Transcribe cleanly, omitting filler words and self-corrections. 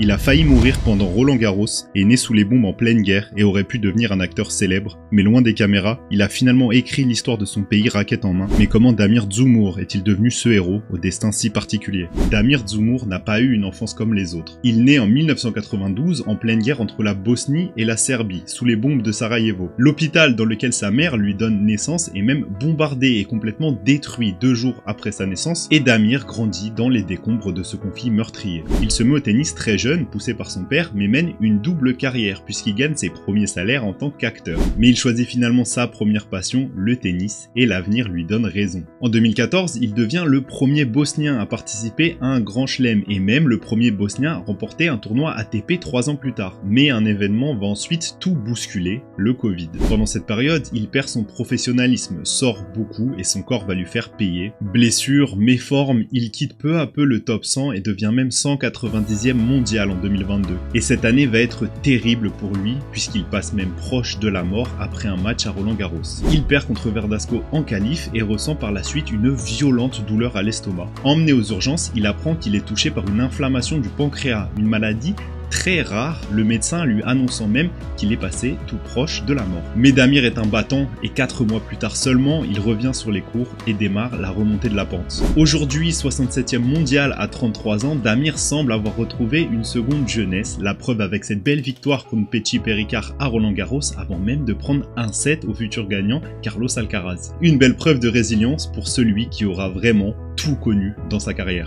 Il a failli mourir pendant Roland-Garros, est né sous les bombes en pleine guerre et aurait pu devenir un acteur célèbre, mais loin des caméras, il a finalement écrit l'histoire de son pays raquette en main. Mais comment Damir Dzumhur est-il devenu ce héros au destin si particulier? Damir Dzumhur n'a pas eu une enfance comme les autres. Il naît en 1992 en pleine guerre entre la Bosnie et la Serbie, sous les bombes de Sarajevo. L'hôpital dans lequel sa mère lui donne naissance est même bombardé et complètement détruit 2 jours après sa naissance, et Damir grandit dans les décombres de ce conflit meurtrier. Il se met au tennis très jeune, poussé par son père, mais mène une double carrière puisqu'il gagne ses premiers salaires en tant qu'acteur. Mais il choisit finalement sa première passion, le tennis, et l'avenir lui donne raison. En 2014, il devient le premier Bosnien à participer à un grand chelem, et même le premier Bosnien à remporter un tournoi ATP 3 ans plus tard. Mais un événement va ensuite tout bousculer, le Covid. Pendant cette période, il perd son professionnalisme, sort beaucoup et son corps va lui faire payer. Blessure, méforme, il quitte peu à peu le top 100 et devient même 190e mondial en 2022. Et cette année va être terrible pour lui, puisqu'il passe même proche de la mort après un match à Roland-Garros. Il perd contre Verdasco en qualif et ressent par la suite une violente douleur à l'estomac. Emmené aux urgences, il apprend qu'il est touché par une inflammation du pancréas, une maladie très rare, le médecin lui annonçant même qu'il est passé tout proche de la mort. Mais Damir est un battant et 4 mois plus tard seulement, il revient sur les cours et démarre la remontée de la pente. Aujourd'hui, 67e mondial à 33 ans, Damir semble avoir retrouvé une seconde jeunesse, la preuve avec cette belle victoire contre Petit Péricard à Roland-Garros avant même de prendre un set au futur gagnant Carlos Alcaraz. Une belle preuve de résilience pour celui qui aura vraiment tout connu dans sa carrière.